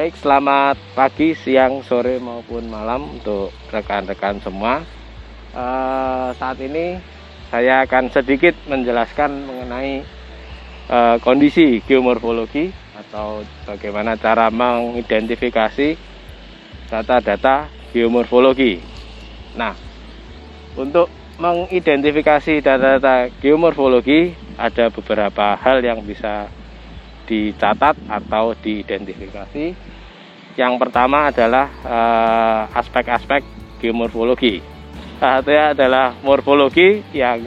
Baik, selamat pagi, siang, sore maupun malam untuk rekan-rekan semua. Saat ini saya akan sedikit menjelaskan mengenai kondisi geomorfologi atau bagaimana cara mengidentifikasi data-data geomorfologi. Nah, untuk mengidentifikasi data-data geomorfologi ada beberapa hal yang bisa dicatat atau diidentifikasi. Yang pertama adalah aspek-aspek geomorfologi. Satunya adalah morfologi yang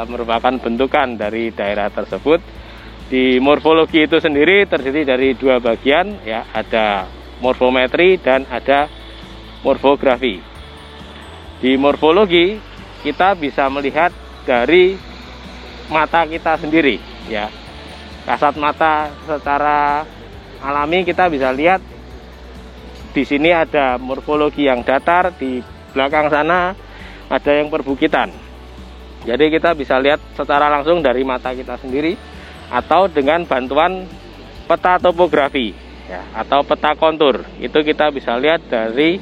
merupakan bentukan dari daerah tersebut. Di morfologi itu sendiri terdiri dari dua bagian, ya, ada morfometri dan ada morfografi. Di morfologi kita bisa melihat dari mata kita sendiri, ya. Kasat mata secara alami kita bisa lihat di sini ada morfologi yang datar, di belakang sana ada yang perbukitan. Jadi kita bisa lihat secara langsung dari mata kita sendiri atau dengan bantuan peta topografi, ya, atau peta kontur. Itu kita bisa lihat dari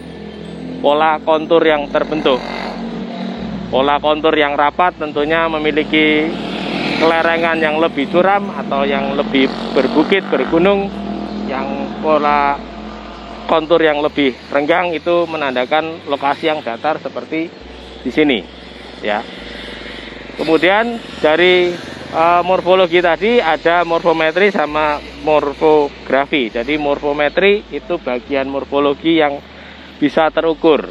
pola kontur yang terbentuk. Pola kontur yang rapat tentunya memiliki kelerengan yang lebih curam atau yang lebih berbukit, bergunung. Yang pola kontur yang lebih renggang itu menandakan lokasi yang datar seperti di sini, ya. Kemudian dari morfologi tadi ada morfometri sama morfografi. Jadi morfometri itu bagian morfologi yang bisa terukur.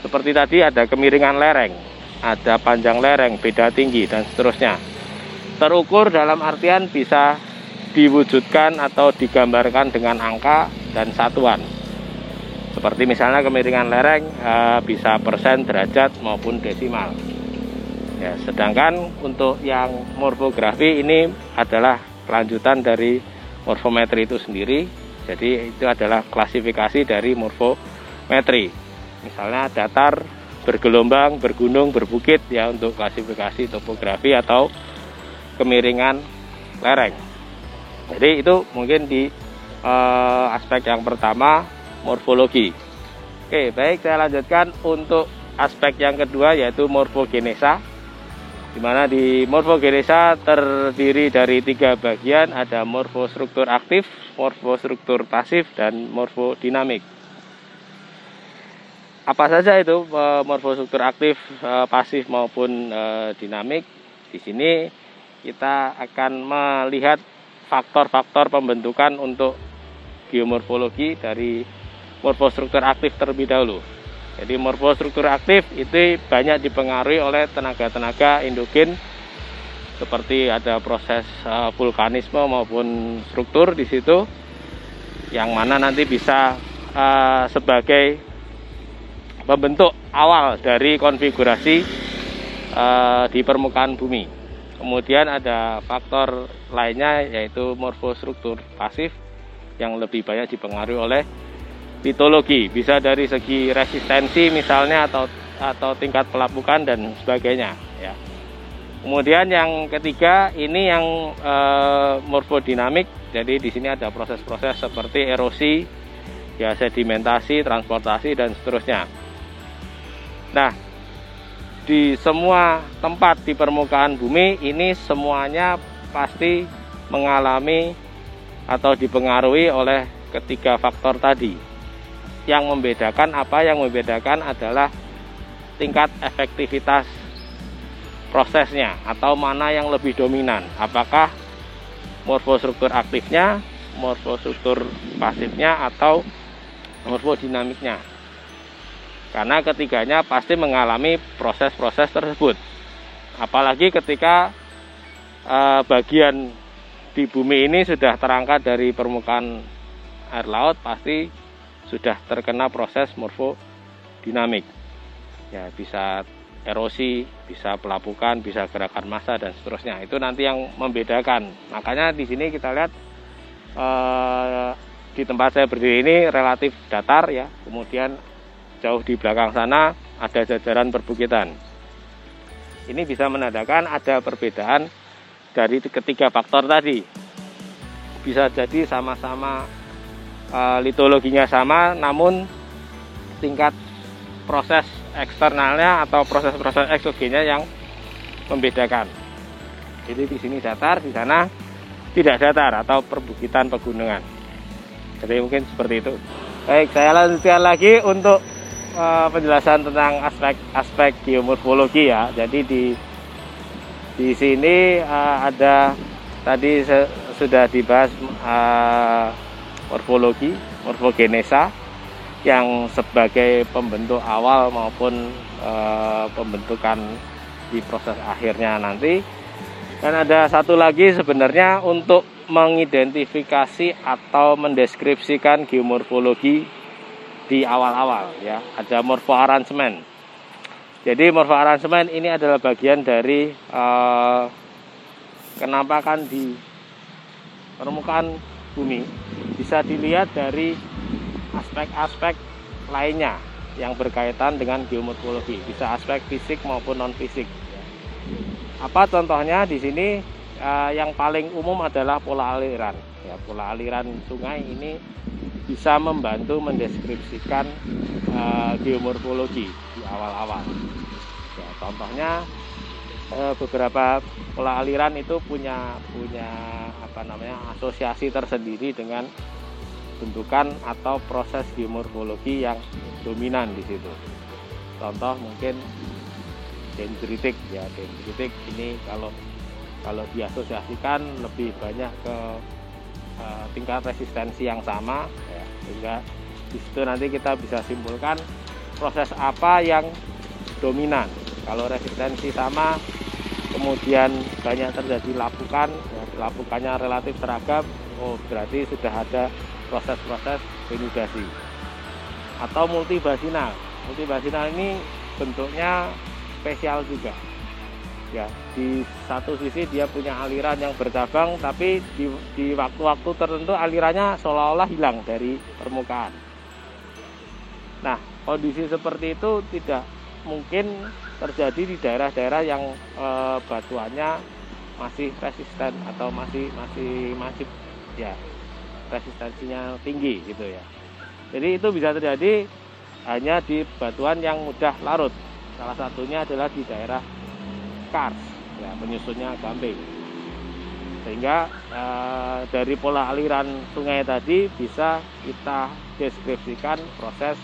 Seperti tadi ada kemiringan lereng, ada panjang lereng, beda tinggi, dan seterusnya. Terukur dalam artian bisa diwujudkan atau digambarkan dengan angka dan satuan. Seperti misalnya kemiringan lereng bisa persen, derajat maupun desimal. Ya, sedangkan untuk yang morfografi ini adalah kelanjutan dari morfometri itu sendiri. Jadi itu adalah klasifikasi dari morfometri. Misalnya datar, bergelombang, bergunung, berbukit, ya, untuk klasifikasi topografi atau kemiringan lereng. Jadi itu mungkin di aspek yang pertama, morfologi. Oke, baik, saya lanjutkan untuk aspek yang kedua, yaitu morfogenesa. Di mana di morfogenesa terdiri dari tiga bagian, ada morfostruktur aktif, morfostruktur pasif, dan morfodinamik. Apa saja itu morfostruktur aktif, pasif maupun dinamik? Di sini kita akan melihat faktor-faktor pembentukan untuk geomorfologi dari morfostruktur aktif terlebih dahulu. Jadi morfostruktur aktif itu banyak dipengaruhi oleh tenaga-tenaga endogen, seperti ada proses vulkanisme maupun struktur di situ, yang mana nanti bisa sebagai pembentuk awal dari konfigurasi di permukaan bumi. Kemudian ada faktor lainnya, yaitu morfostruktur pasif yang lebih banyak dipengaruhi oleh litologi, bisa dari segi resistensi misalnya atau tingkat pelapukan dan sebagainya, ya. Kemudian yang ketiga ini yang morfodinamik. Jadi di sini ada proses-proses seperti erosi, ya, sedimentasi, transportasi, dan seterusnya. Nah, di semua tempat di permukaan bumi ini semuanya pasti mengalami atau dipengaruhi oleh ketiga faktor tadi. Yang membedakan apa? Yang membedakan adalah tingkat efektivitas prosesnya atau mana yang lebih dominan. Apakah morfostruktur aktifnya, morfostruktur pasifnya, atau morfodinamiknya. Karena ketiganya pasti mengalami proses-proses tersebut. Apalagi ketika bagian di bumi ini sudah terangkat dari permukaan air laut, pasti sudah terkena proses morfodinamik. Ya, bisa erosi, bisa pelapukan, bisa gerakan massa, dan seterusnya. Itu nanti yang membedakan. Makanya di sini kita lihat di tempat saya berdiri ini relatif datar, ya. Kemudian jauh di belakang sana ada jajaran perbukitan. Ini bisa menandakan ada perbedaan dari ketiga faktor tadi. Bisa jadi sama-sama litologinya sama, namun tingkat proses eksternalnya atau proses-proses eksogennya yang membedakan. Jadi di sini datar, di sana tidak datar atau perbukitan pegunungan. Jadi mungkin seperti itu. Baik, saya lanjutkan lagi untuk penjelasan tentang aspek geomorfologi ya. Jadi di sini ada tadi sudah dibahas morfogenesa yang sebagai pembentuk awal maupun pembentukan di proses akhirnya nanti. Dan ada satu lagi sebenarnya untuk mengidentifikasi atau mendeskripsikan geomorfologi di awal-awal ya, ada morfoarrangement. Jadi morfoarrangement ini adalah bagian dari kenampakan di permukaan bumi bisa dilihat dari aspek-aspek lainnya yang berkaitan dengan geomorfologi, bisa aspek fisik maupun non fisik. Apa contohnya di sini? Yang paling umum adalah pola aliran. Ya, pola aliran sungai ini bisa membantu mendeskripsikan geomorfologi di awal-awal. Ya, contohnya beberapa pola aliran itu punya asosiasi tersendiri dengan bentukan atau proses geomorfologi yang dominan di situ. Contoh mungkin dendritik ya, dendritik ini kalau diasosiasikan lebih banyak ke tingkat resistensi yang sama ya, sehingga di situ nanti kita bisa simpulkan proses apa yang dominan. Kalau resistensi sama kemudian banyak terjadi lapukan ya, lapukannya relatif seragam, oh berarti sudah ada proses-proses denudasi. Atau multibasinal ini bentuknya spesial juga ya, di satu sisi dia punya aliran yang bercabang, tapi di waktu-waktu tertentu alirannya seolah-olah hilang dari permukaan. Nah, kondisi seperti itu tidak mungkin terjadi di daerah-daerah yang batuannya masih resisten atau masih ya resistensinya tinggi gitu ya. Jadi itu bisa terjadi hanya di batuan yang mudah larut. Salah satunya adalah di daerah kars, ya, penyusunnya gamping. Sehingga dari pola aliran sungai tadi bisa kita deskripsikan proses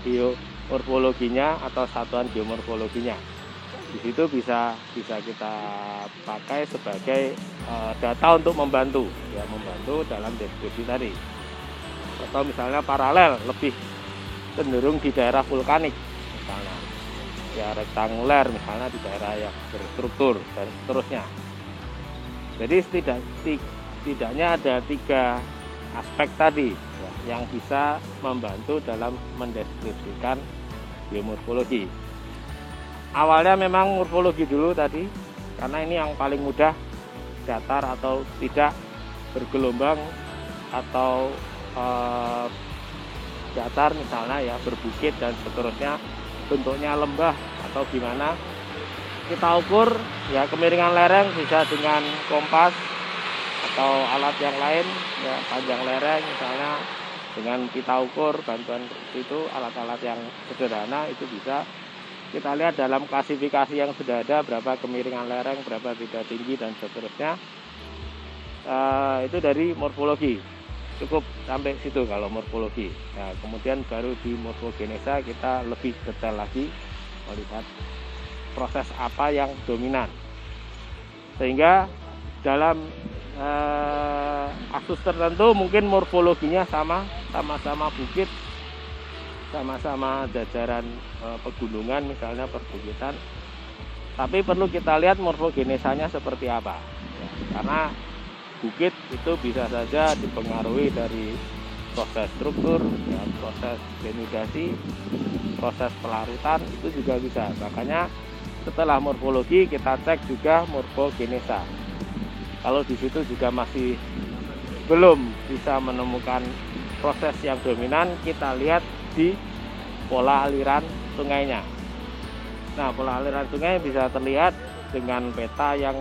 geomorfologinya atau satuan geomorfologinya. Di situ bisa kita pakai sebagai data untuk membantu dalam deskripsi tadi. Atau misalnya paralel lebih cenderung di daerah vulkanik misalnya, ya rektanguler misalnya di daerah yang berstruktur dan seterusnya. Jadi setidaknya ada 3 aspek tadi ya, yang bisa membantu dalam mendeskripsikan geomorfologi. Awalnya memang morfologi dulu tadi, karena ini yang paling mudah, datar atau tidak, bergelombang atau datar misalnya ya, berbukit dan seterusnya, bentuknya lembah atau gimana. Kita ukur ya kemiringan lereng bisa dengan kompas atau alat yang lain ya, panjang lereng misalnya dengan kita ukur, bantuan itu alat-alat yang sederhana itu bisa kita lihat dalam klasifikasi yang sudah ada, berapa kemiringan lereng, berapa beda tinggi dan seterusnya. Itu dari morfologi. Cukup sampai situ kalau morfologi. Nah, kemudian baru di morfogenesa kita lebih detail lagi melihat proses apa yang dominan. Sehingga dalam kasus tertentu mungkin morfologinya sama-sama bukit, sama-sama jajaran pegunungan misalnya perbukitan. Tapi perlu kita lihat morfogenesanya seperti apa. Ya, karena bukit itu bisa saja dipengaruhi dari proses struktur, ya, proses denudasi, proses pelarutan itu juga bisa. Makanya setelah morfologi kita cek juga morfogenesa. Kalau di situ juga masih belum bisa menemukan proses yang dominan, kita lihat di pola aliran sungainya. Nah, pola aliran sungai bisa terlihat dengan peta yang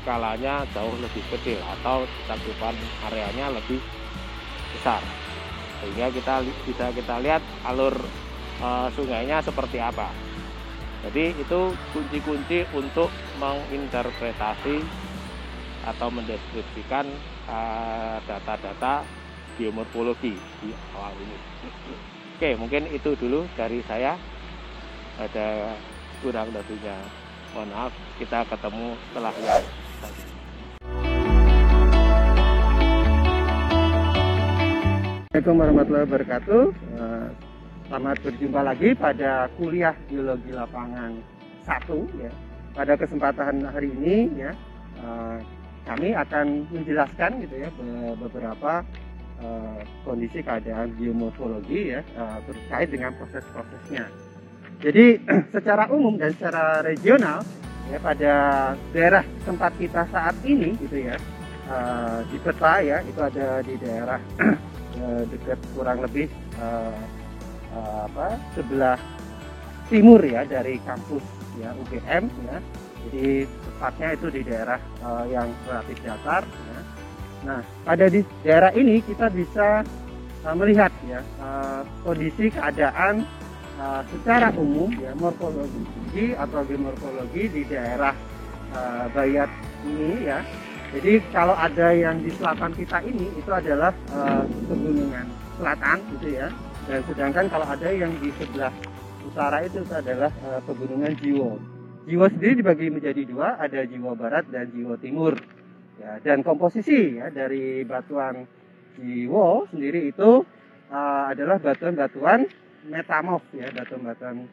skalanya jauh lebih kecil atau cakupan areanya lebih besar, sehingga bisa kita lihat alur sungainya seperti apa. Jadi itu kunci-kunci untuk menginterpretasi atau mendeskripsikan data-data geomorfologi di awal ini. Oke, mungkin itu dulu dari saya. Ada kurang lebihnya, mohon maaf. Kita ketemu setelah yang tadi. Assalamualaikum warahmatullahi wabarakatuh. Selamat berjumpa lagi pada kuliah Geologi Lapangan 1 ya. Pada kesempatan hari ini ya, kami akan menjelaskan gitu ya beberapa kondisi keadaan geomorfologi ya terkait dengan proses-prosesnya. Jadi secara umum dan secara regional ya, pada daerah tempat kita saat ini gitu ya, di peta ya, itu ada di daerah dekat kurang lebih sebelah timur ya dari kampus ya UGM ya. Jadi tepatnya itu di daerah yang relatif datar ya. Nah, pada di daerah ini kita bisa melihat ya kondisi keadaan secara umum ya, morfologi atau geomorfologi di daerah Bayat ini ya. Jadi kalau ada yang di selatan kita ini itu adalah pegunungan selatan gitu ya. Dan sedangkan kalau ada yang di sebelah utara itu adalah pegunungan Jiwo. Jiwo sendiri dibagi menjadi dua, ada Jiwo Barat dan Jiwo Timur. Ya, dan komposisi ya dari batuan Jiwo sendiri itu adalah batuan-batuan metamorf ya, batuan-batuan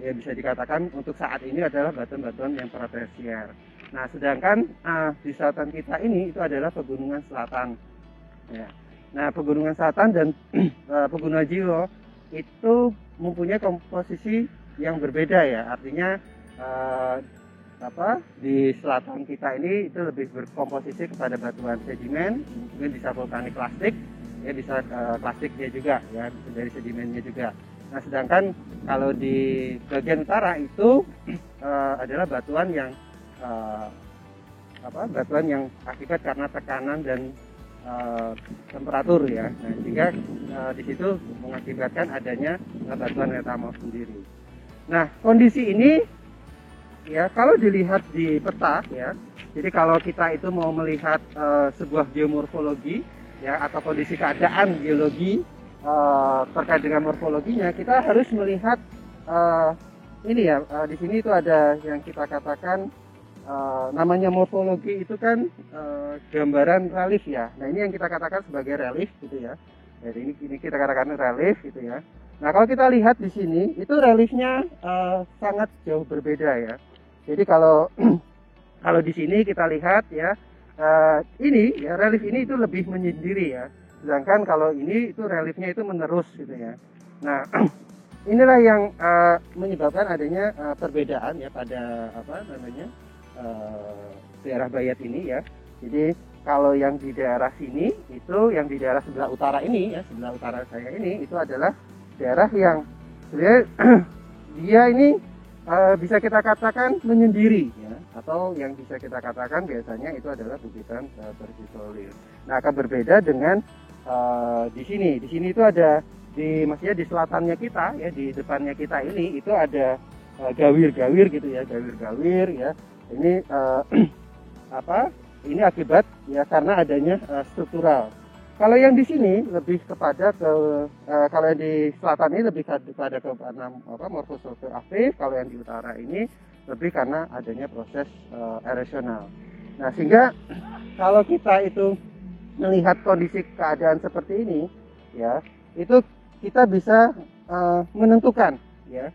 yang bisa dikatakan untuk saat ini adalah batuan-batuan yang pratersier. Nah, sedangkan di selatan kita ini itu adalah pegunungan selatan. Ya. Nah, pegunungan selatan dan pegunungan Jiwo itu mempunyai komposisi yang berbeda ya. Artinya di selatan kita ini itu lebih berkomposisi kepada batuan sedimen, mungkin bisa vulkanik plastik, ya bisa plastiknya juga ya, bisa dari sedimennya juga. Nah, sedangkan kalau di bagian utara itu adalah batuan yang batuan yang akibat karena tekanan dan temperatur ya. Nah, sehingga di situ mengakibatkan adanya batuan metamorf sendiri. Nah, kondisi ini ya kalau dilihat di peta ya. Jadi kalau kita itu mau melihat sebuah geomorfologi ya atau kondisi keadaan geologi terkait dengan morfologinya, kita harus melihat ini ya, di sini itu ada yang kita katakan namanya morfologi itu kan gambaran relief ya. Nah, ini yang kita katakan sebagai relief gitu ya. Jadi ini kita katakan relief gitu ya. Nah, kalau kita lihat di sini itu reliefnya sangat jauh berbeda ya. Jadi kalau di sini kita lihat ya, ini ya relief ini itu lebih menyendiri ya. Sedangkan kalau ini itu reliefnya itu menerus gitu ya. Nah, inilah yang menyebabkan adanya perbedaan ya pada daerah Bayat ini ya. Jadi kalau yang di daerah sini itu, yang di daerah sebelah utara ini ya, sebelah utara saya ini itu adalah daerah yang sebenarnya dia ini bisa kita katakan menyendiri ya, atau yang bisa kita katakan biasanya itu adalah bukitan berisolir. Nah, akan berbeda dengan di sini. Di sini itu ada maksudnya di selatannya kita ya, di depannya kita ini itu ada gawir-gawir gitu ya, gawir-gawir ya. Ini ini akibat ya karena adanya struktural. Kalau yang di sini lebih kepada kalau yang di selatan ini lebih kepada ke morfostruktur aktif. Kalau yang di utara ini lebih karena adanya proses erosional. Nah, sehingga kalau kita itu melihat kondisi keadaan seperti ini ya, itu kita bisa menentukan ya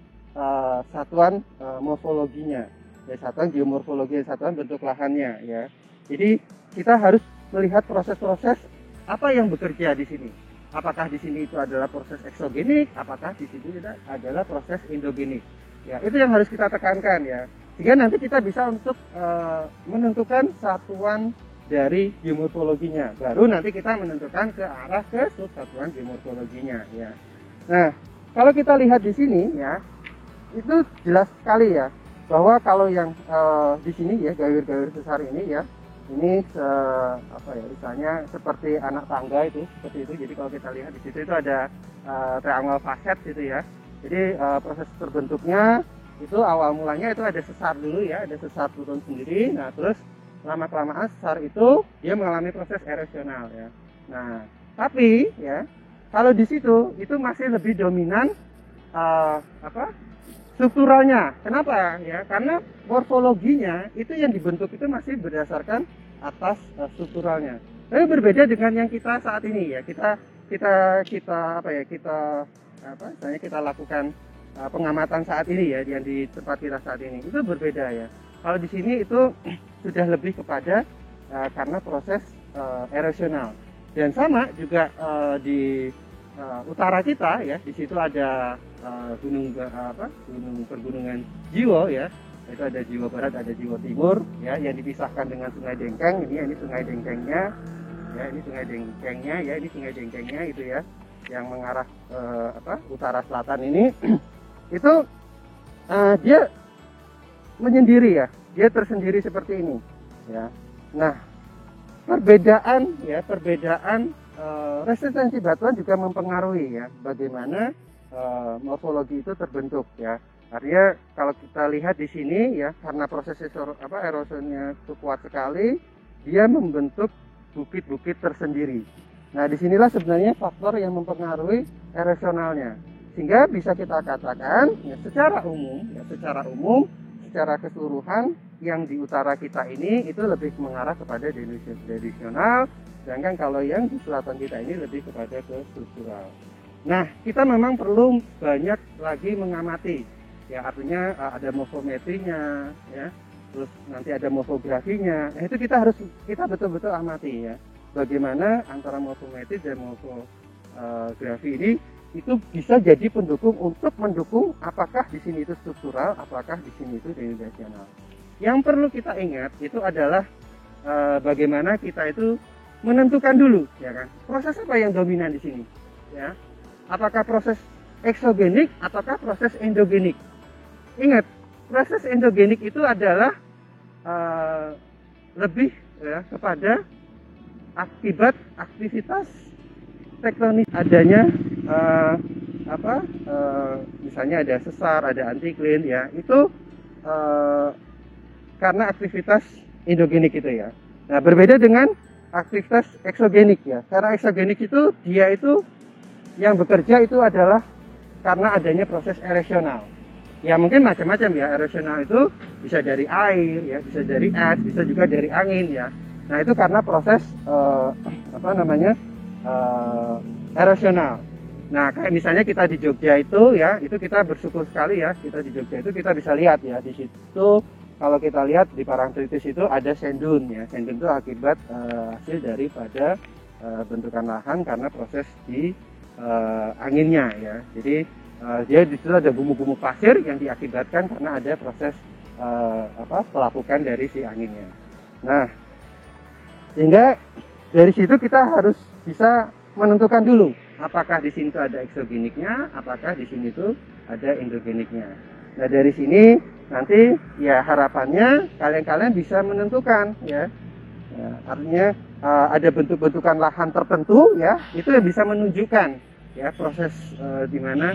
satuan morfologinya. Ya, satuan geomorfologi, satuan bentuk lahannya ya. Jadi kita harus melihat proses-proses apa yang bekerja di sini. Apakah di sini itu adalah proses eksogenik, apakah di sini adalah proses endogenik. Ya, itu yang harus kita tekankan ya. Sehingga nanti kita bisa untuk menentukan satuan dari geomorfologinya. Baru nanti kita menentukan ke arah ke subsatuan geomorfologinya ya. Nah, kalau kita lihat di sini ya, itu jelas sekali ya bahwa kalau yang di sini ya, gawir-gawir besar ini ya, ini misalnya seperti anak tangga itu, seperti itu. Jadi kalau kita lihat di situ itu ada triangle facet gitu ya. Jadi proses terbentuknya itu awal mulanya itu ada sesar dulu ya, ada sesar turun sendiri. Nah terus lama kelamaan sesar itu dia mengalami proses erosional ya. Nah tapi ya kalau di situ itu masih lebih dominan strukturalnya. Kenapa ya? Karena morfologinya itu yang dibentuk itu masih berdasarkan atas strukturalnya. Tapi berbeda dengan yang kita saat ini ya. Misalnya kita lakukan pengamatan saat ini ya, yang di tempat kita saat ini itu berbeda ya. Kalau di sini itu sudah lebih kepada karena proses erosional. Dan sama juga di utara kita ya, di situ ada gunung pergunungan Jiwo ya. Itu ada Jiwo Barat, ada Jiwo Timur ya, yang dipisahkan dengan Sungai Dengkeng. Ini Sungai Dengkengnya ya, ini Sungai Dengkengnya ya, ini Sungai Dengkengnya itu ya, yang mengarah utara selatan ini. Itu dia menyendiri ya, dia tersendiri seperti ini ya. Nah perbedaan resistensi batuan juga mempengaruhi ya bagaimana morfologi itu terbentuk ya. Artinya kalau kita lihat di sini ya, karena proses erosionnya itu kuat sekali, dia membentuk bukit-bukit tersendiri. Nah disinilah sebenarnya faktor yang mempengaruhi erosionalnya, sehingga bisa kita katakan ya, secara umum secara keseluruhan yang di utara kita ini itu lebih mengarah kepada delusional, sedangkan kalau yang di selatan kita ini lebih kepada ke struktural. Nah kita memang perlu banyak lagi mengamati ya, artinya ada morfometrinya ya, terus nanti ada morfografinya. Nah itu kita betul-betul amati ya, bagaimana antara morfometri dan morfografi ini itu bisa jadi pendukung untuk mendukung apakah di sini itu struktural, apakah di sini itu denudasional. Yang perlu kita ingat itu adalah bagaimana kita itu menentukan dulu ya kan, proses apa yang dominan di sini ya, apakah proses eksogenik ataukah proses endogenik. Ingat, proses endogenik itu adalah lebih ya, kepada akibat aktivitas tektonik, adanya misalnya ada sesar, ada antiklin ya, itu karena aktivitas endogenik itu ya. Nah berbeda dengan aktivitas eksogenik ya, karena eksogenik itu dia itu yang bekerja itu adalah karena adanya proses erosional. Ya mungkin macam-macam ya, erosional itu bisa dari air ya, bisa dari es, bisa juga dari angin ya. Nah itu karena proses erosional. Nah kayak misalnya kita di Jogja itu ya, itu kita bersyukur sekali ya, kita di Jogja itu kita bisa lihat ya, di situ kalau kita lihat di Parangtritis itu ada sendun ya. Sendun itu akibat hasil daripada bentukan lahan karena proses di anginnya ya. Jadi dia di situ ada gumuk-gumuk pasir yang diakibatkan karena ada proses pelapukan dari si anginnya. Nah, sehingga dari situ kita harus bisa menentukan dulu apakah di sini itu ada eksogeniknya, apakah di sini itu ada endogeniknya. Nah, dari sini nanti ya harapannya kalian bisa menentukan ya. Ya artinya ada bentuk-bentukan lahan tertentu ya, itu yang bisa menunjukkan ya proses di mana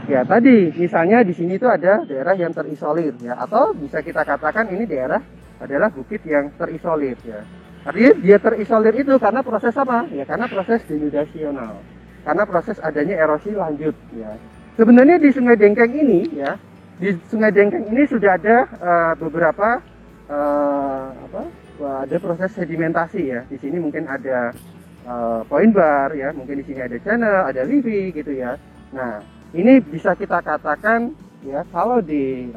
ya tadi misalnya di sini itu ada daerah yang terisolir ya, atau bisa kita katakan ini daerah adalah bukit yang terisolir ya. Artinya dia terisolir itu karena proses apa? Ya karena proses denudasional, karena proses adanya erosi lanjut ya. Sebenarnya di Sungai Dengkeng ini ya, di Sungai Dengkeng ini sudah ada beberapa ada proses sedimentasi ya. Di sini mungkin ada point bar ya, mungkin di sini ada channel, ada levee gitu ya. Nah, ini bisa kita katakan ya, kalau di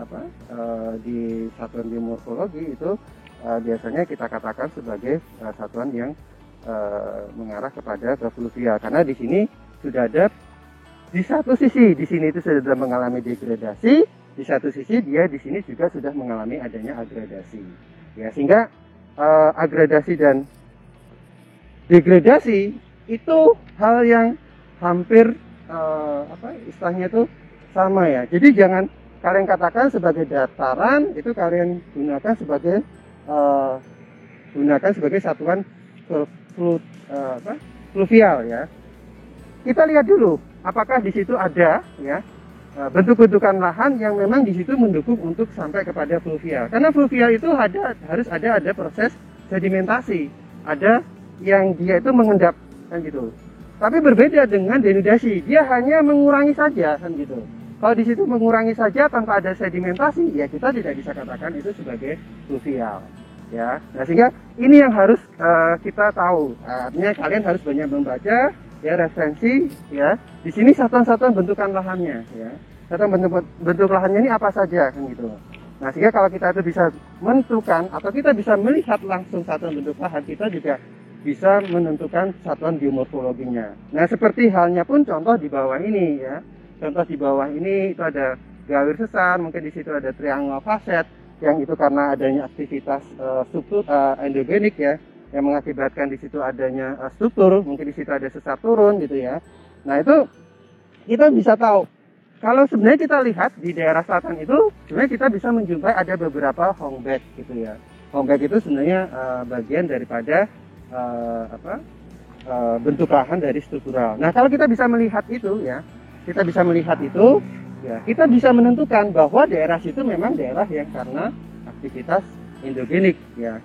satuan geomorfologi itu biasanya kita katakan sebagai satuan yang mengarah kepada ke fluvial, karena di sini sudah ada di satu sisi di sini itu sudah mengalami degradasi, di satu sisi dia di sini juga sudah mengalami adanya agradasi. Ya, sehingga agradasi dan degradasi itu hal yang hampir istilahnya itu sama ya. Jadi jangan kalian katakan sebagai dataran, itu kalian gunakan sebagai gunakan sebagai satuan fluvial ya. Kita lihat dulu apakah di situ ada ya bentuk-bentukan lahan yang memang di situ mendukung untuk sampai kepada fluvial. Karena fluvial itu harus ada proses sedimentasi, ada yang dia itu mengendap kan gitu. Tapi berbeda dengan denudasi, dia hanya mengurangi saja kan gitu. Kalau di situ mengurangi saja tanpa ada sedimentasi, ya kita tidak bisa katakan itu sebagai fluvial. Ya, nah sehingga ini yang harus kita tahu. Artinya kalian harus banyak membaca ya referensi ya. Di sini satuan-satuan bentukan lahannya ya. Satuan bentuk lahannya ini apa saja kan gitu. Nah sehingga kalau kita itu bisa menentukan atau kita bisa melihat langsung satuan bentuk lahan, kita juga bisa menentukan satuan geomorfologinya. Nah seperti halnya pun contoh di bawah ini ya. Contoh di bawah ini itu ada gawir sesar, mungkin di situ ada triangle faset yang itu karena adanya aktivitas struktur endogenik ya, yang mengakibatkan di situ adanya struktur, mungkin di situ ada sesar turun gitu ya. Nah itu kita bisa tahu kalau sebenarnya kita lihat di daerah selatan itu sebenarnya kita bisa menjumpai ada beberapa hongback gitu ya. Hongback itu sebenarnya bagian daripada bentuk lahan dari struktural. Nah kalau kita bisa melihat itu ya, kita bisa melihat itu ya, kita bisa menentukan bahwa daerah situ memang daerah yang karena aktivitas endogenik ya,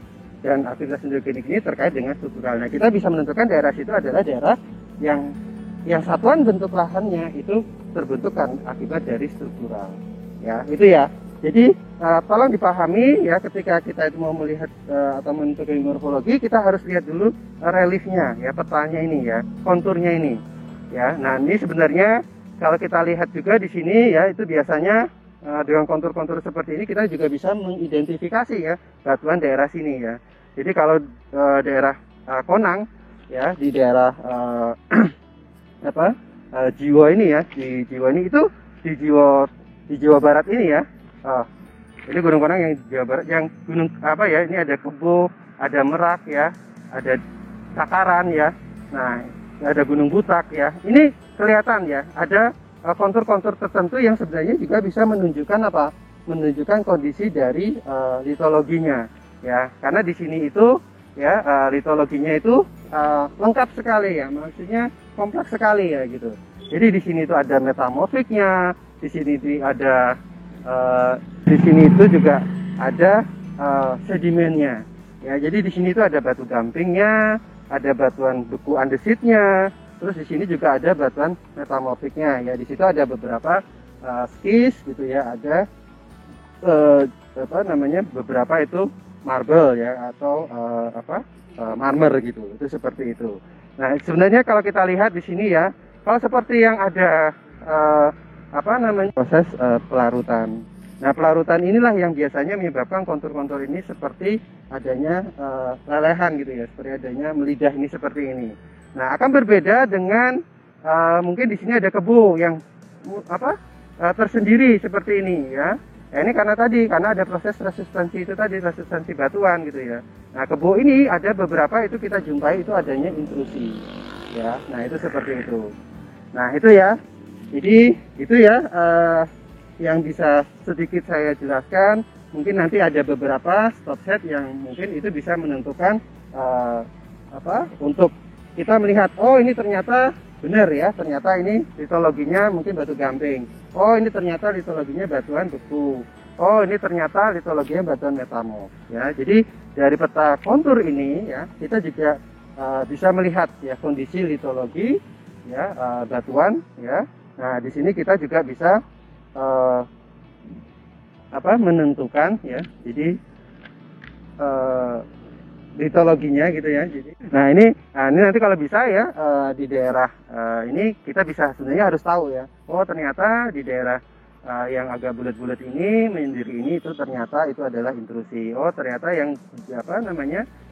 dan aktivitas endogenik ini terkait dengan struktural. Nah kita bisa menentukan daerah situ adalah daerah yang satuan bentuk lahannya itu terbentuk kan akibat dari struktural ya, itu ya. Jadi tolong dipahami ya, ketika kita itu mau melihat atau menentukan morfologi, kita harus lihat dulu reliefnya ya, petanya ini ya, konturnya ini ya. Nah ini sebenarnya kalau kita lihat juga di sini ya, itu biasanya dengan kontur-kontur seperti ini kita juga bisa mengidentifikasi ya batuan daerah sini ya. Jadi kalau daerah Konang ya, di daerah Jiwo ini ya, di Jiwo ini itu di Jawa Barat ini ya. Ini Gunung Konang yang di Jawa Barat, yang gunung apa ya, ini ada Kebo, ada Merak ya, ada Cakaran ya. Nah ada Gunung Butak ya. Ini kelihatan ya, ada kontur-kontur tertentu yang sebenarnya juga bisa menunjukkan apa? Menunjukkan kondisi dari litologinya ya. Karena di sini itu ya litologinya itu lengkap sekali ya, maksudnya kompleks sekali ya gitu. Jadi di sini itu ada metamorfiknya, di sini itu ada di sini itu juga ada sedimennya ya. Jadi di sini itu ada batu gampingnya, ada batuan beku andesitnya, terus di sini juga ada batuan metamorfiknya ya. Di situ ada beberapa skis gitu ya, ada beberapa itu marble ya, atau marmer gitu, itu seperti itu. Nah sebenarnya kalau kita lihat di sini ya, kalau seperti yang ada proses pelarutan. Nah pelarutan inilah yang biasanya menyebabkan kontur-kontur ini seperti adanya lelehan gitu ya, seperti adanya melidah ini seperti ini. Nah akan berbeda dengan mungkin di sini ada kebo yang tersendiri seperti ini ya. Ya ini karena ada proses resistensi itu tadi, resistensi batuan gitu ya. Nah kebo ini ada beberapa itu kita jumpai itu adanya intrusi ya. Nah itu seperti itu. Nah itu ya. Jadi itu ya yang bisa sedikit saya jelaskan. Mungkin nanti ada beberapa stop set yang mungkin itu bisa menentukan untuk kita melihat, oh ini ternyata benar ya, ternyata ini litologinya mungkin batu gamping. Oh ini ternyata litologinya batuan beku. Oh ini ternyata litologinya batuan metamorf ya. Jadi dari peta kontur ini ya, kita juga bisa melihat ya kondisi litologi ya batuan ya. Nah di sini kita juga bisa menentukan ya, jadi litologinya gitu ya. Jadi, nah ini nanti kalau bisa ya di daerah ini kita bisa sebenarnya harus tahu ya. Oh ternyata di daerah yang agak bulat-bulat ini, menyendiri ini, itu ternyata itu adalah intrusi. Oh ternyata yang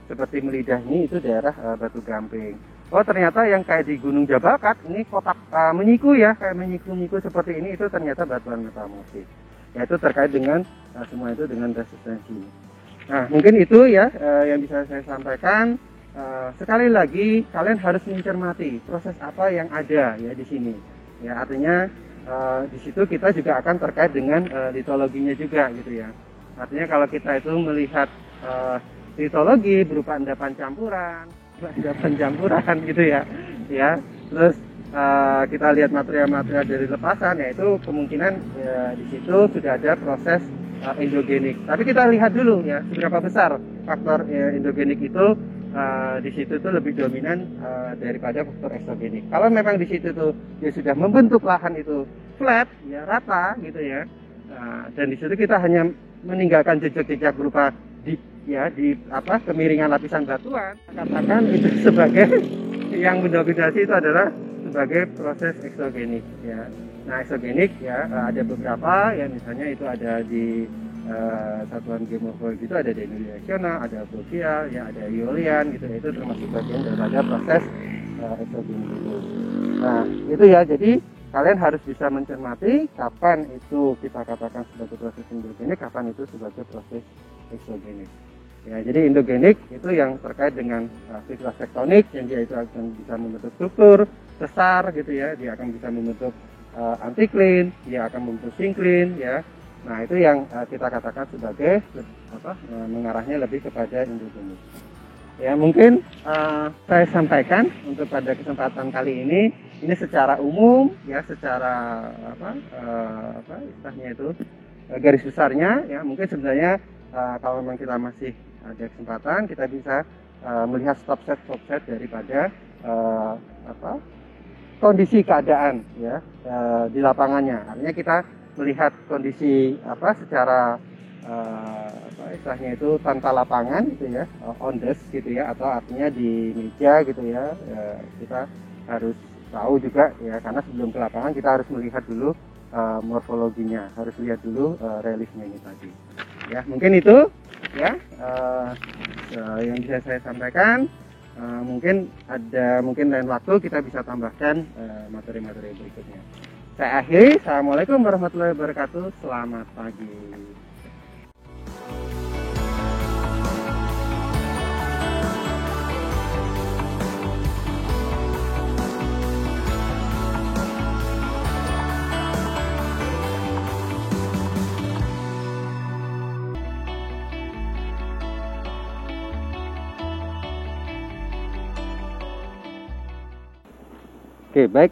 seperti melidah ini itu daerah batu gamping. Oh ternyata yang kayak di Gunung Jabakat ini kotak menyiku ya, kayak menyiku seperti ini, itu ternyata batuan metamorfik. Ya itu terkait dengan semua itu dengan resistensi. Nah mungkin itu ya yang bisa saya sampaikan. Sekali lagi kalian harus mencermati proses apa yang ada ya di sini. Ya artinya di situ kita juga akan terkait dengan litologinya juga gitu ya. Artinya kalau kita itu melihat litologi berupa endapan campuran gitu ya. Terus kita lihat material-material dari lepasan, yaitu kemungkinan di situ sudah ada proses endogenik. Tapi kita lihat dulu ya, seberapa besar faktor endogenik itu di situ tuh lebih dominan daripada faktor eksogenik. Kalau memang di situ tuh dia sudah membentuk lahan itu flat, ya rata gitu ya, dan di situ kita hanya meninggalkan jejak-jejak berupa di kemiringan lapisan batuan, katakan itu sebagai yang mendominasi itu adalah sebagai proses eksogenik ya. Nah, eksogenik ya ada beberapa ya, misalnya itu ada di satuan geomorfologi itu ada denudation, ada fluvial, ya ada eolian gitu ya, itu termasuk bagian daripada proses eksogenik itu. Nah, itu ya, jadi kalian harus bisa mencermati kapan itu kita katakan sebagai proses endogenik, kapan itu sebagai proses eksogenik. Ya, jadi endogenik itu yang terkait dengan aktivitas tektonik, yang dia itu akan bisa membentuk struktur sesar gitu ya, dia akan bisa membentuk antiklin, dia akan membentuk sinklin ya. Nah, itu yang kita katakan sebagai mengarahnya lebih kepada endogenik. Ya, mungkin saya sampaikan untuk pada kesempatan kali ini secara umum ya, secara istilahnya itu garis besarnya ya. Mungkin sebenarnya kalau memang kita masih ada kesempatan, kita bisa melihat stop set daripada kondisi keadaan ya di lapangannya. Artinya kita melihat kondisi secara istilahnya itu tanpa lapangan gitu ya, on desk gitu ya, atau artinya di meja gitu ya. Kita harus tahu juga ya, karena sebelum ke lapangan kita harus melihat dulu morfologinya, harus lihat dulu reliefnya ini tadi ya. Mungkin itu ya yang bisa saya sampaikan. Mungkin lain waktu kita bisa tambahkan materi-materi berikutnya. Saya akhiri. Assalamualaikum warahmatullahi wabarakatuh. Selamat pagi. Oke, baik.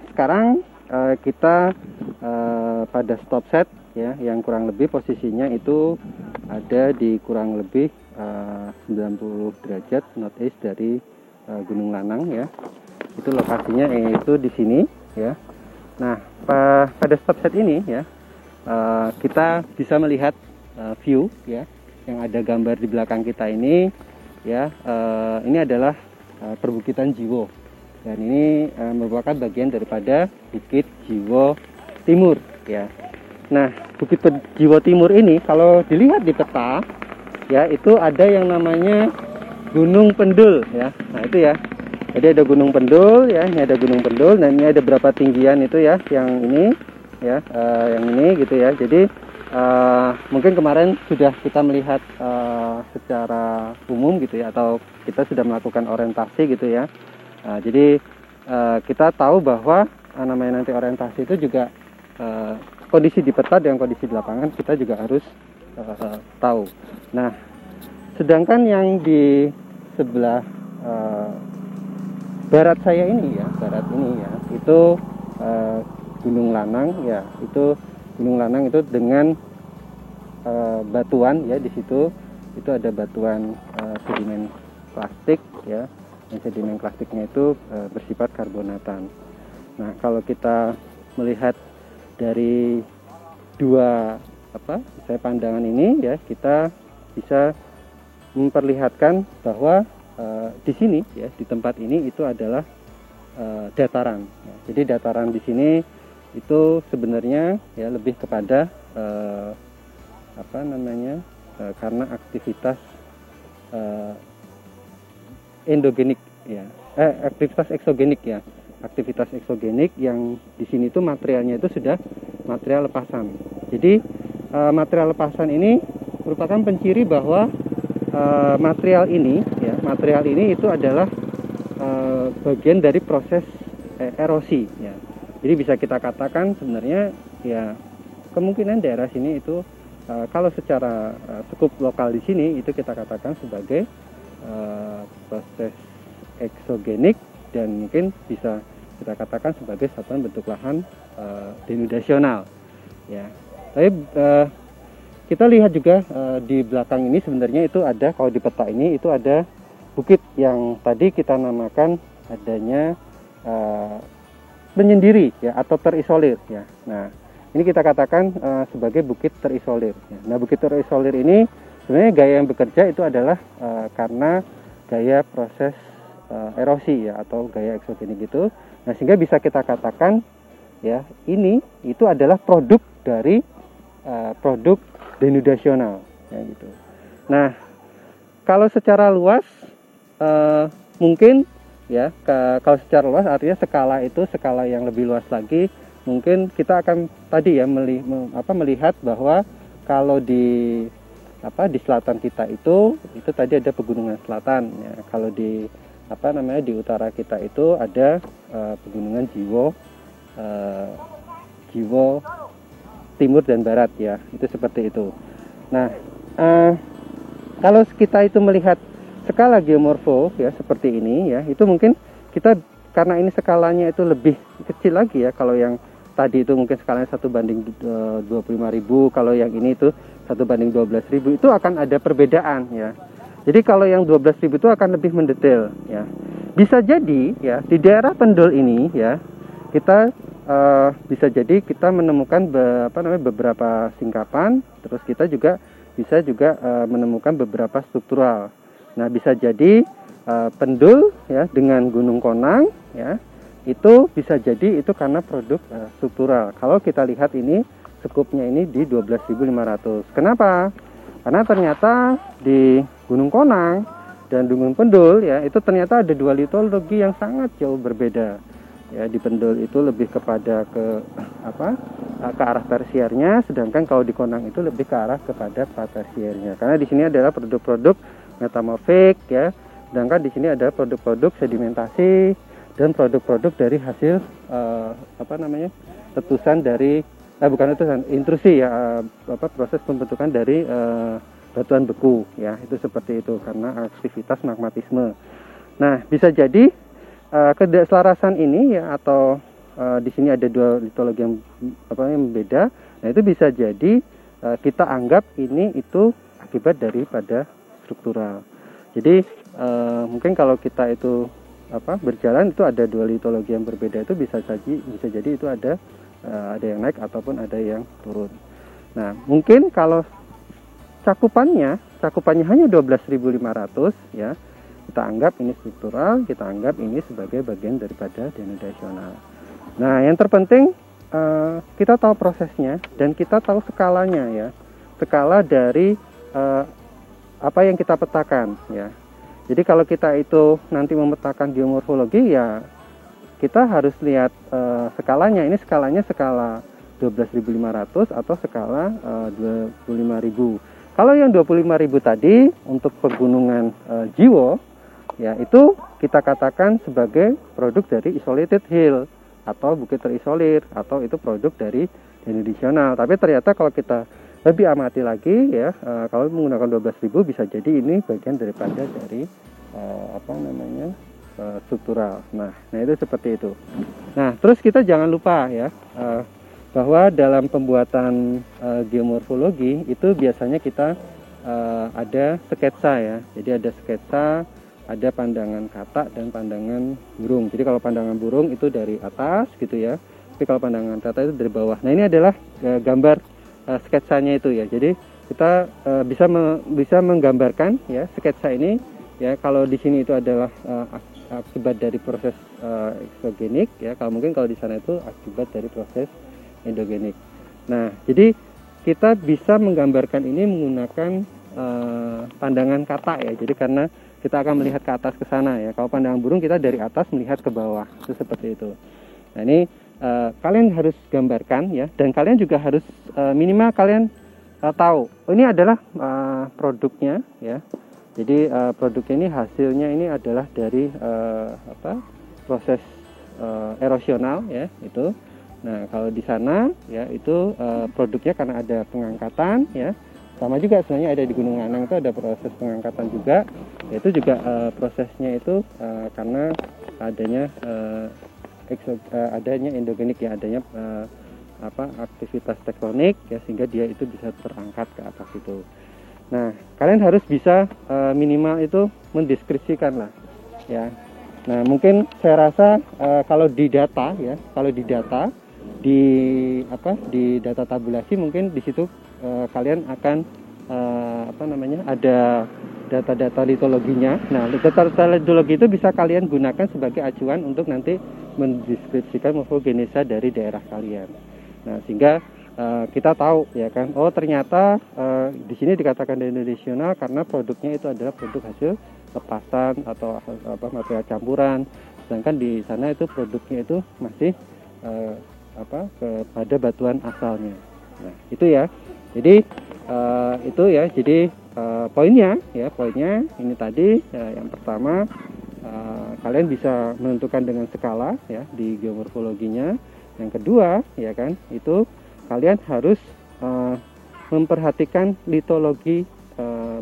Sekarang kita pada stop set ya, yang kurang lebih posisinya itu ada di kurang lebih 90 derajat northeast dari Gunung Lanang ya. Itu lokasinya itu di sini ya. Nah, pada stop set ini ya, kita bisa melihat view ya, yang ada gambar di belakang kita ini ya. Ini adalah perbukitan Jiwo. Dan ini merupakan bagian daripada Bukit Jiwo Timur ya. Nah, Bukit Jiwo Timur ini kalau dilihat di peta ya, itu ada yang namanya Gunung Pendul ya. Nah, itu ya. Jadi ada Gunung Pendul ya, ini ada Gunung Pendul, dan ini ada berapa tinggian itu ya, yang ini ya, yang ini gitu ya. Jadi mungkin kemarin sudah kita melihat secara umum gitu ya, atau kita sudah melakukan orientasi gitu ya. Jadi kita tahu bahwa namanya nanti orientasi itu juga kondisi di peta dan kondisi di lapangan kita juga harus tahu. Nah, sedangkan yang di sebelah barat saya ini ya, itu Gunung Lanang ya, itu Gunung Lanang itu dengan batuan ya, di situ itu ada batuan sedimen plastik ya. Yang sedimen plastiknya itu bersifat karbonatan. Nah, kalau kita melihat dari dua pandangan ini ya, kita bisa memperlihatkan bahwa di sini ya, di tempat ini itu adalah dataran. Jadi dataran di sini itu sebenarnya ya lebih kepada karena aktivitas endogenik ya, aktivitas eksogenik ya, aktivitas eksogenik yang di sini itu materialnya itu sudah material lepasan. Jadi material lepasan ini merupakan penciri bahwa material ini itu adalah bagian dari proses erosi ya. Jadi bisa kita katakan sebenarnya ya, kemungkinan daerah sini itu kalau secara skup lokal di sini itu kita katakan sebagai proses eksogenik, dan mungkin bisa kita katakan sebagai satuan bentuk lahan denudasional ya. Tapi kita lihat juga di belakang ini sebenarnya itu ada, kalau di peta ini itu ada bukit yang tadi kita namakan adanya menyendiri ya, atau terisolir ya. Nah, ini kita katakan sebagai bukit terisolir ya. Nah, bukit terisolir ini sebenarnya gaya yang bekerja itu adalah karena gaya proses erosi ya, atau gaya eksogenik gitu. Nah, sehingga bisa kita katakan ya, ini itu adalah produk dari produk denudasional ya gitu. Nah, kalau secara luas mungkin ya, kalau secara luas artinya skala itu skala yang lebih luas lagi. Mungkin kita akan tadi ya melihat bahwa kalau di selatan kita itu tadi ada pegunungan selatan ya. Kalau di di utara kita itu ada pegunungan Jiwo timur dan barat ya, itu seperti itu. Nah, kalau kita itu melihat skala geomorfo ya seperti ini ya, itu mungkin kita, karena ini skalanya itu lebih kecil lagi ya. Kalau yang tadi itu mungkin skalanya 1/25.000, kalau yang ini itu 1/12.000, itu akan ada perbedaan ya. Jadi kalau yang 12.000 itu akan lebih mendetail ya. Bisa jadi ya di daerah Pendul ini ya, kita bisa jadi kita menemukan beberapa singkapan, terus kita juga bisa menemukan beberapa struktural. Nah, bisa jadi Pendul ya dengan Gunung Konang ya, itu bisa jadi itu karena produk struktural. Kalau kita lihat ini skupnya ini di 12.500. Kenapa? Karena ternyata di Gunung Konang dan Gunung Pendul ya, itu ternyata ada dua litologi yang sangat jauh berbeda. Ya, di Pendul itu lebih kepada ke arah tersiernya, sedangkan kalau di Konang itu lebih ke arah kepada pratersiernya. Karena di sini adalah produk-produk metamorfik ya, sedangkan di sini ada produk-produk sedimentasi dan produk-produk dari hasil letusan dari intrusi ya, proses pembentukan dari batuan beku ya, itu seperti itu karena aktivitas magmatisme. Nah, bisa jadi keselarasan ini ya, atau di sini ada dua litologi yang berbeda. Nah, itu bisa jadi kita anggap ini itu akibat daripada struktural. Jadi mungkin kalau kita itu berjalan itu ada dua litologi yang berbeda, itu bisa jadi itu ada yang naik ataupun ada yang turun. Nah, mungkin kalau cakupannya hanya 12.500 ya, kita anggap ini struktural, kita anggap ini sebagai bagian daripada denudasional. Nah, yang terpenting kita tahu prosesnya dan kita tahu skalanya ya, skala dari apa yang kita petakan ya. Jadi kalau kita itu nanti memetakan geomorfologi ya, kita harus lihat skalanya. Ini skalanya skala 12.500 atau skala 25.000. Kalau yang 25.000 tadi untuk pegunungan Jiwo ya, itu kita katakan sebagai produk dari isolated hill atau bukit terisolir, atau itu produk dari denudasional. Tapi ternyata kalau kita lebih amati lagi ya, kalau menggunakan 12.000 bisa jadi ini bagian daripada dari struktural. Nah itu seperti itu. Nah, terus kita jangan lupa ya bahwa dalam pembuatan geomorfologi itu biasanya kita ada sketsa ya. Jadi ada sketsa, ada pandangan katak dan pandangan burung. Jadi kalau pandangan burung itu dari atas gitu ya, tapi kalau pandangan katak itu dari bawah. Nah, ini adalah gambar sketsanya itu ya. Jadi kita bisa menggambarkan ya sketsa ini ya. Kalau di sini itu adalah akibat dari proses eksogenik ya. Kalau di sana itu akibat dari proses endogenik. Nah, jadi kita bisa menggambarkan ini menggunakan pandangan katak ya. Jadi karena kita akan melihat ke atas ke sana ya. Kalau pandangan burung kita dari atas melihat ke bawah, itu seperti itu. Nah, ini kalian harus gambarkan ya, dan kalian juga harus minimal kalian tahu ini adalah produknya ya. Jadi produknya ini hasilnya ini adalah dari proses erosional ya itu. Nah, kalau di sana ya itu produknya karena ada pengangkatan ya. Sama juga sebenarnya ada di Gunung Anang itu ada proses pengangkatan juga. Yaitu juga prosesnya itu karena adanya adanya endogenik ya, adanya aktivitas tektonik ya, sehingga dia itu bisa terangkat ke atas itu. Nah, kalian harus bisa minimal itu mendeskripsikan lah ya. Nah, mungkin saya rasa kalau di data ya, di data tabulasi mungkin di situ kalian akan ada data-data litologinya. Nah, data litologi itu bisa kalian gunakan sebagai acuan untuk nanti mendeskripsikan morfogenesa dari daerah kalian. Nah, sehingga kita tahu ya kan, oh ternyata di sini dikatakan dendronational karena produknya itu adalah produk hasil lepasan atau material campuran, sedangkan di sana itu produknya itu masih kepada batuan asalnya. Nah, itu ya. Jadi itu ya. Jadi poinnya ini tadi yang pertama, kalian bisa menentukan dengan skala ya di geomorfologinya. Yang kedua ya kan, itu kalian harus memperhatikan litologi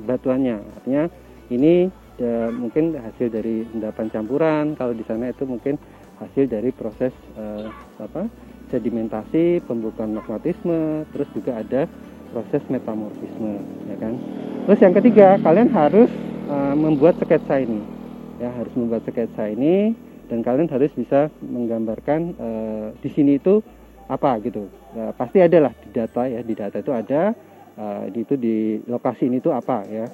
batuannya. Artinya ini mungkin hasil dari endapan campuran, kalau di sana itu mungkin hasil dari proses sedimentasi, pembukaan magmatisme, terus juga ada proses metamorfisme ya kan. Terus yang ketiga, kalian harus membuat sketsa ini ya, harus membuat sketsa ini, dan kalian harus bisa menggambarkan di sini itu apa gitu. Pasti ada lah di data ya, di data itu ada di lokasi ini tuh apa ya,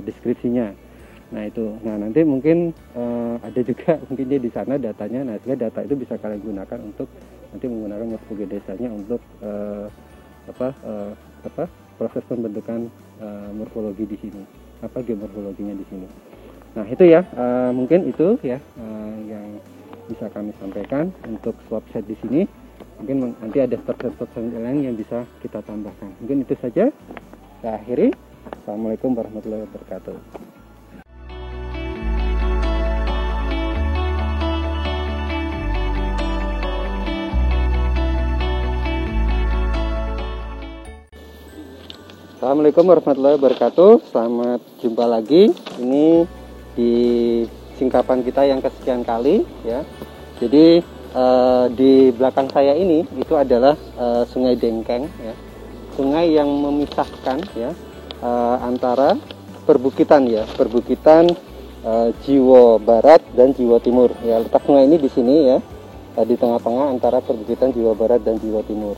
deskripsinya. Nah itu, nanti mungkin ada juga mungkin dia di sana datanya. Nah, sehingga data itu bisa kalian gunakan untuk nanti menggunakan morfogenesanya untuk proses pembentukan morfologi di sini, geomorfologinya di sini. Nah itu ya, mungkin itu ya yang bisa kami sampaikan untuk swap set di sini. Mungkin nanti ada step-step lain yang bisa kita tambahkan. Mungkin itu saja. Saya akhiri. Assalamualaikum warahmatullahi wabarakatuh. Assalamualaikum warahmatullahi wabarakatuh. Selamat jumpa lagi. Ini di singkapan kita yang kesekian kali ya. Jadi di belakang saya ini itu adalah Sungai Dengkeng ya. Sungai yang memisahkan ya antara perbukitan Jiwo Barat dan Jiwo Timur ya. Letak sungai ini di sini ya, di tengah-tengah antara perbukitan Jiwo Barat dan Jiwo Timur.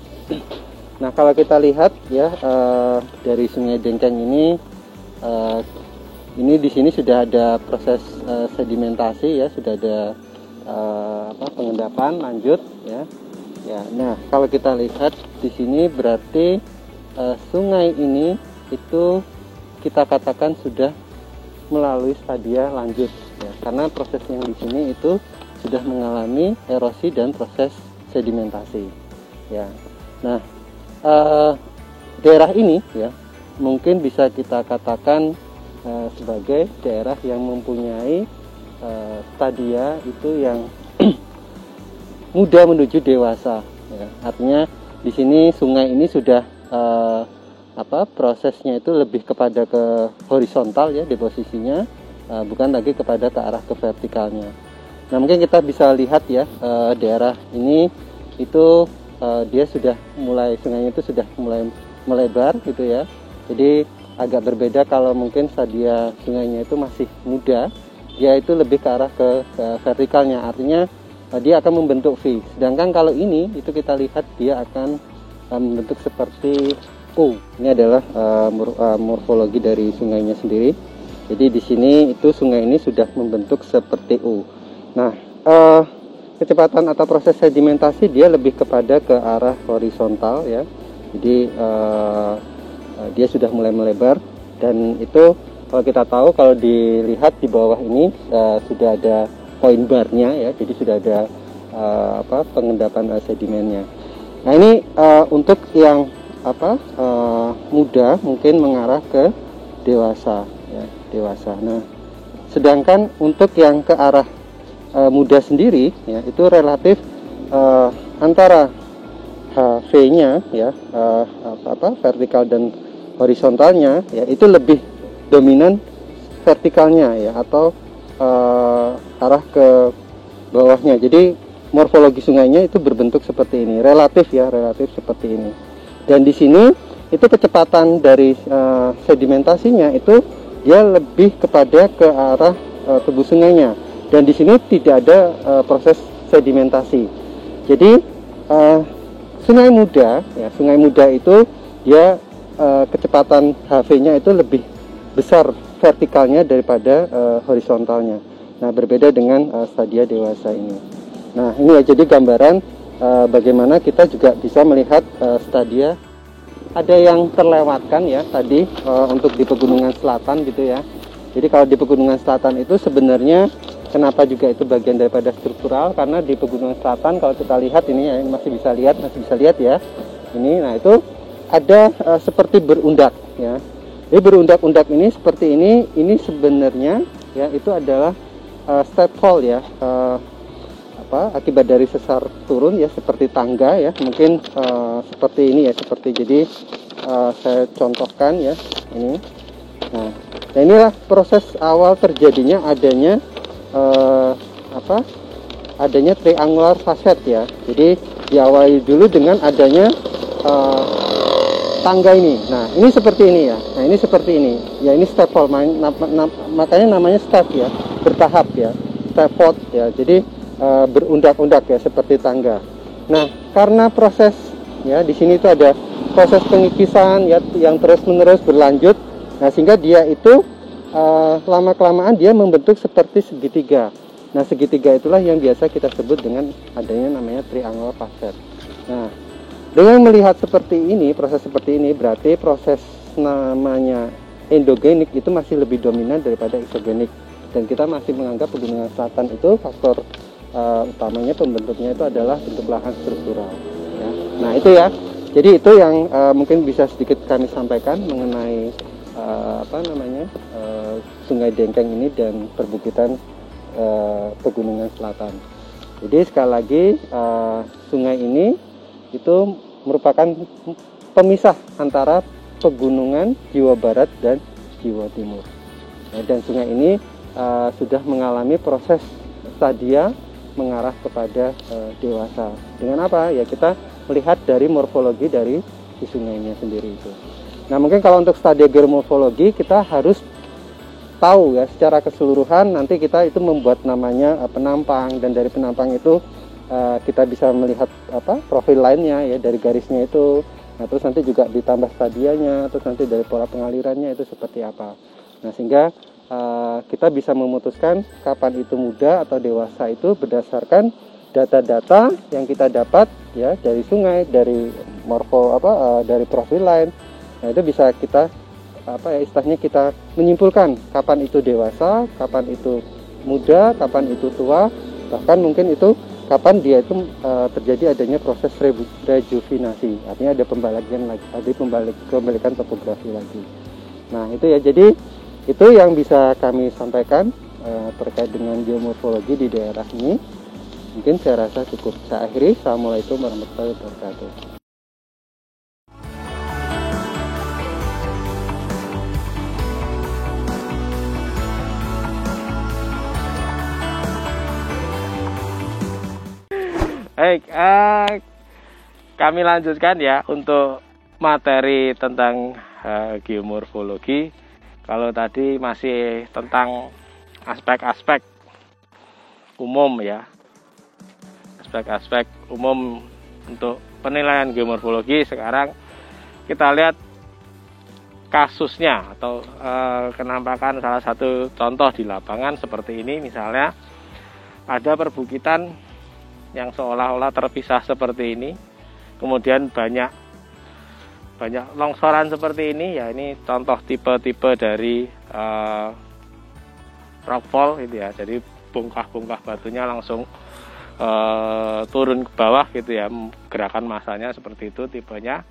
Nah, kalau kita lihat ya dari Sungai Dengkeng ini di sini sudah ada proses sedimentasi ya, sudah ada pengendapan lanjut ya. Ya, nah kalau kita lihat di sini berarti sungai ini itu kita katakan sudah melalui stadia lanjut ya, karena proses yang di sini itu sudah mengalami erosi dan proses sedimentasi ya. Nah, daerah ini ya mungkin bisa kita katakan sebagai daerah yang mempunyai stadia itu yang muda menuju dewasa ya. Artinya di sini sungai ini sudah prosesnya itu lebih kepada ke horizontal ya di posisinya, bukan lagi kepada ke arah ke vertikalnya. Nah, mungkin kita bisa lihat ya daerah ini itu dia sudah mulai, sungainya itu sudah mulai melebar gitu ya. Jadi agak berbeda kalau mungkin stadia sungainya itu masih muda, dia itu lebih ke arah ke vertikalnya, artinya dia akan membentuk V. Sedangkan kalau ini itu kita lihat dia akan membentuk seperti U. Ini adalah morfologi dari sungainya sendiri. Jadi di sini itu sungai ini sudah membentuk seperti U. Nah, kecepatan atau proses sedimentasi dia lebih kepada ke arah horizontal ya. Jadi dia sudah mulai melebar, dan itu kalau kita tahu, kalau dilihat di bawah ini sudah ada poin barnya ya, jadi sudah ada pengendapan sedimennya. Nah, ini untuk yang muda mungkin mengarah ke dewasa ya, dewasa. Nah, sedangkan untuk yang ke arah muda sendiri ya, itu relatif antara HV-nya ya, vertikal dan horizontalnya ya, itu lebih dominan vertikalnya ya, atau arah ke bawahnya. Jadi morfologi sungainya itu berbentuk seperti ini, relatif seperti ini. Dan di sini itu kecepatan dari sedimentasinya itu dia lebih kepada ke arah tubuh sungainya. Dan di sini tidak ada proses sedimentasi. Jadi sungai muda itu dia kecepatan HV-nya itu lebih besar vertikalnya daripada horizontalnya. Nah, berbeda dengan stadia dewasa ini. Nah, ini ya, jadi gambaran bagaimana kita juga bisa melihat stadia. Ada yang terlewatkan ya tadi untuk di Pegunungan Selatan gitu ya. Jadi kalau di Pegunungan Selatan itu sebenarnya kenapa juga itu bagian daripada struktural, karena di Pegunungan Selatan kalau kita lihat ini ya, masih bisa lihat ya. Ini, nah itu ada seperti berundak ya. Jadi berundak-undak ini seperti ini sebenarnya ya itu adalah step fall ya, akibat dari sesar turun ya, seperti tangga ya, mungkin seperti ini ya, jadi saya contohkan ya ini. Nah inilah proses awal terjadinya adanya adanya triangular facet ya. Jadi diawali dulu dengan adanya tangga ini. Nah ini seperti ini ya. Nah ini seperti ini ya, ini step fall, makanya namanya step ya, bertahap ya, step fall ya. Jadi berundak-undak ya, seperti tangga. Nah karena proses ya di sini itu ada proses pengikisan ya yang terus-menerus berlanjut. Nah sehingga dia itu lama-kelamaan dia membentuk seperti segitiga. Nah segitiga itulah yang biasa kita sebut dengan adanya namanya triangular facet. Nah dengan melihat seperti ini, proses seperti ini, berarti proses namanya endogenik itu masih lebih dominan daripada isogenik. Dan kita masih menganggap Pegunungan Selatan itu faktor utamanya pembentuknya itu adalah bentuk lahan struktural ya. Nah itu ya, jadi itu yang mungkin bisa sedikit kami sampaikan mengenai Sungai Dengkeng ini dan perbukitan Pegunungan Selatan. Jadi sekali lagi sungai ini itu merupakan pemisah antara pegunungan Jawa Barat dan Jawa Timur. Nah, dan sungai ini sudah mengalami proses stadia mengarah kepada dewasa. Dengan apa? Ya kita melihat dari morfologi dari si sungainya sendiri itu. Nah mungkin kalau untuk stadia geomorfologi kita harus tahu ya secara keseluruhan, nanti kita itu membuat namanya penampang, dan dari penampang itu kita bisa melihat profil lainnya ya dari garisnya itu. Nah terus nanti juga ditambah stadianya, terus nanti dari pola pengalirannya itu seperti apa. Nah sehingga kita bisa memutuskan kapan itu muda atau dewasa itu berdasarkan data-data yang kita dapat ya dari sungai, dari dari profil lain. Nah itu bisa kita istilahnya kita menyimpulkan kapan itu dewasa, kapan itu muda, kapan itu tua, bahkan mungkin itu kapan dia itu terjadi adanya proses rejuvenasi, artinya ada pembalikan lagi, ada kembalikan topografi lagi. Nah itu ya, jadi itu yang bisa kami sampaikan terkait dengan geomorfologi di daerah ini. Mungkin saya rasa cukup saya akhiri. Assalamualaikum warahmatullahi wabarakatuh. Baik, kami lanjutkan ya untuk materi tentang geomorfologi. Kalau tadi masih tentang aspek-aspek umum ya, aspek-aspek umum untuk penilaian geomorfologi. Sekarang kita lihat kasusnya atau kenampakan salah satu contoh di lapangan seperti ini. Misalnya ada perbukitan yang seolah-olah terpisah seperti ini, kemudian banyak longsoran seperti ini ya. Ini contoh tipe-tipe dari rockfall gitu ya, jadi bongkah-bongkah batunya langsung turun ke bawah gitu ya, gerakan masanya seperti itu tipenya.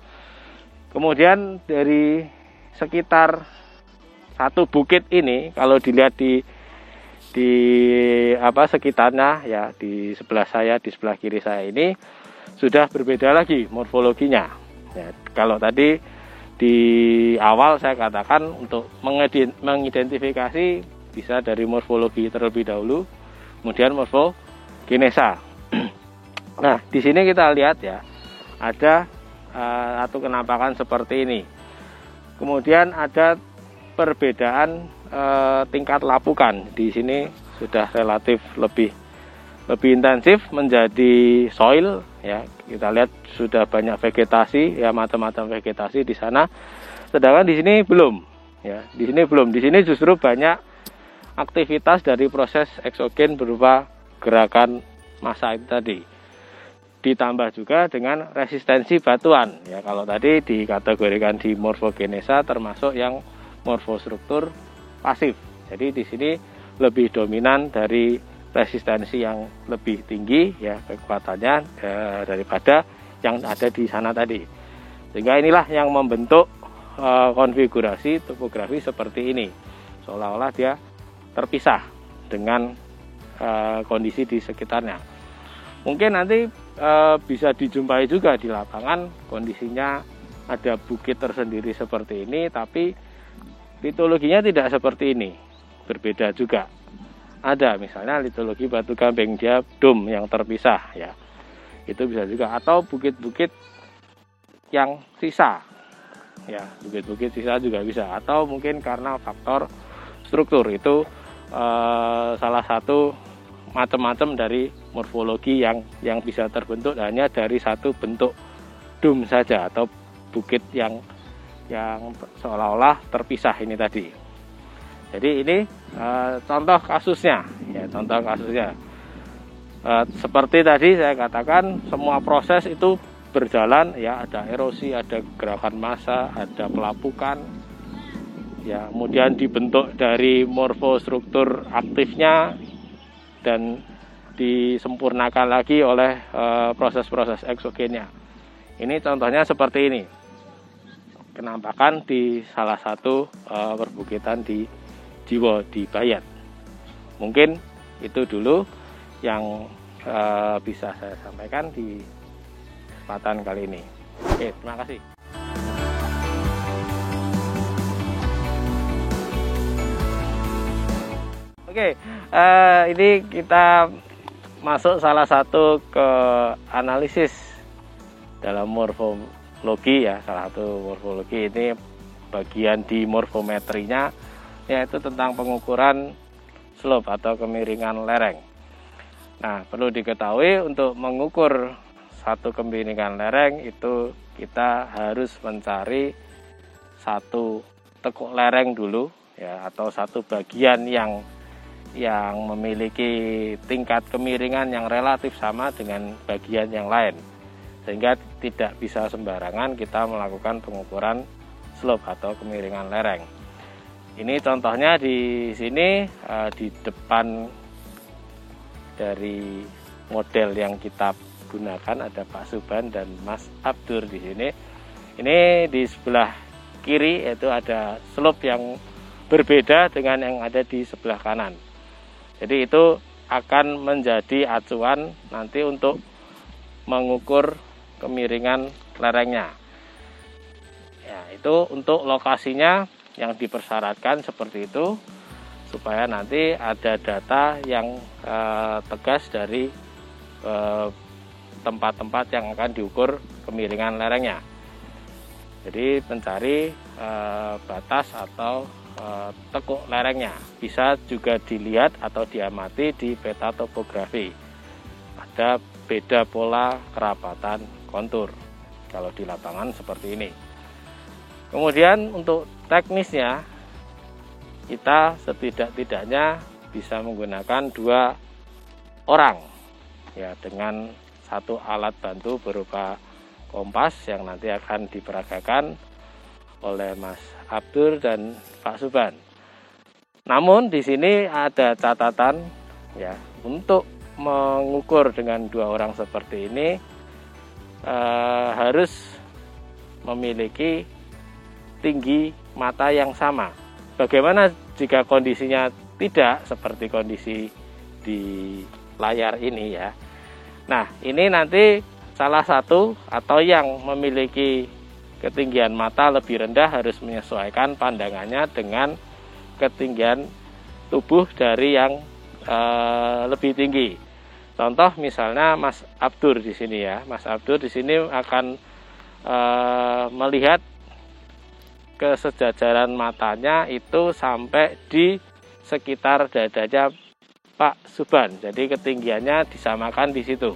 Kemudian dari sekitar satu bukit ini, kalau dilihat di sekitarnya ya, di sebelah saya, di sebelah kiri saya ini sudah berbeda lagi morfologinya. Ya, kalau tadi di awal saya katakan untuk mengidentifikasi bisa dari morfologi terlebih dahulu, kemudian morfogenesa. Nah, di sini kita lihat ya, ada satu kenampakan seperti ini. Kemudian ada perbedaan tingkat lapukan. Di sini sudah relatif lebih intensif menjadi soil ya. Kita lihat sudah banyak vegetasi ya, macam-macam vegetasi di sana. Sedangkan di sini belum ya. Di sini belum. Di sini justru banyak aktivitas dari proses eksogen berupa gerakan massa itu tadi. Ditambah juga dengan resistensi batuan ya. Kalau tadi dikategorikan di morfogenesa termasuk yang morfostruktur pasif. Jadi di sini lebih dominan dari resistensi yang lebih tinggi ya kekuatannya daripada yang ada di sana tadi. Sehingga inilah yang membentuk konfigurasi topografi seperti ini. Seolah-olah dia terpisah dengan kondisi di sekitarnya. Mungkin nanti bisa dijumpai juga di lapangan kondisinya ada bukit tersendiri seperti ini, tapi litologinya tidak seperti ini, berbeda juga. Ada misalnya litologi batu gamping, dia dom yang terpisah ya, itu bisa juga. Atau bukit-bukit yang sisa ya, bukit-bukit sisa juga bisa. Atau mungkin karena faktor struktur, itu salah satu macam-macam dari morfologi yang bisa terbentuk hanya dari satu bentuk dom saja, atau bukit yang seolah-olah terpisah ini tadi. Jadi ini contoh kasusnya ya, contoh kasusnya. Seperti tadi saya katakan, semua proses itu berjalan ya, ada erosi, ada gerakan massa, ada pelapukan ya, kemudian dibentuk dari morfostruktur aktifnya dan disempurnakan lagi oleh proses-proses eksogennya. Ini contohnya seperti ini, kenampakan di salah satu perbukitan di Jiwo di Bayat. Mungkin itu dulu yang bisa saya sampaikan di kesempatan kali ini. Oke, terima kasih. Oke, ini kita masuk salah satu ke analisis dalam morfologi ya. Salah satu morfologi ini bagian di morfometrinya, yaitu tentang pengukuran slope atau kemiringan lereng. Nah, perlu diketahui untuk mengukur satu kemiringan lereng itu kita harus mencari satu tekuk lereng dulu ya, atau satu bagian yang memiliki tingkat kemiringan yang relatif sama dengan bagian yang lain, sehingga tidak bisa sembarangan kita melakukan pengukuran slope atau kemiringan lereng. Ini contohnya di sini di depan dari model yang kita gunakan ada Pak Suban dan Mas Abdur di sini. Ini di sebelah kiri yaitu ada slope yang berbeda dengan yang ada di sebelah kanan. Jadi itu akan menjadi acuan nanti untuk mengukur kemiringan lerengnya. Ya, itu untuk lokasinya yang dipersyaratkan seperti itu, supaya nanti ada data yang tegas dari tempat-tempat yang akan diukur kemiringan lerengnya. Jadi mencari batas atau tekuk lerengnya bisa juga dilihat atau diamati di peta topografi. Ada beda pola kerapatan kontur kalau di lapangan seperti ini. Kemudian untuk teknisnya kita setidak-tidaknya bisa menggunakan 2 orang ya, dengan satu alat bantu berupa kompas yang nanti akan diperagakan oleh Mas Abdur dan Pak Suban. Namun di sini ada catatan ya, untuk mengukur dengan 2 orang seperti ini harus memiliki tinggi mata yang sama. Bagaimana jika kondisinya tidak seperti kondisi di layar ini ya. Nah, ini nanti salah satu atau yang memiliki ketinggian mata lebih rendah harus menyesuaikan pandangannya dengan ketinggian tubuh dari yang lebih tinggi. Contoh misalnya Mas Abdur di sini ya. Mas Abdur di sini akan melihat kesejajaran matanya itu sampai di sekitar dadanya Pak Suban. Jadi ketinggiannya disamakan di situ.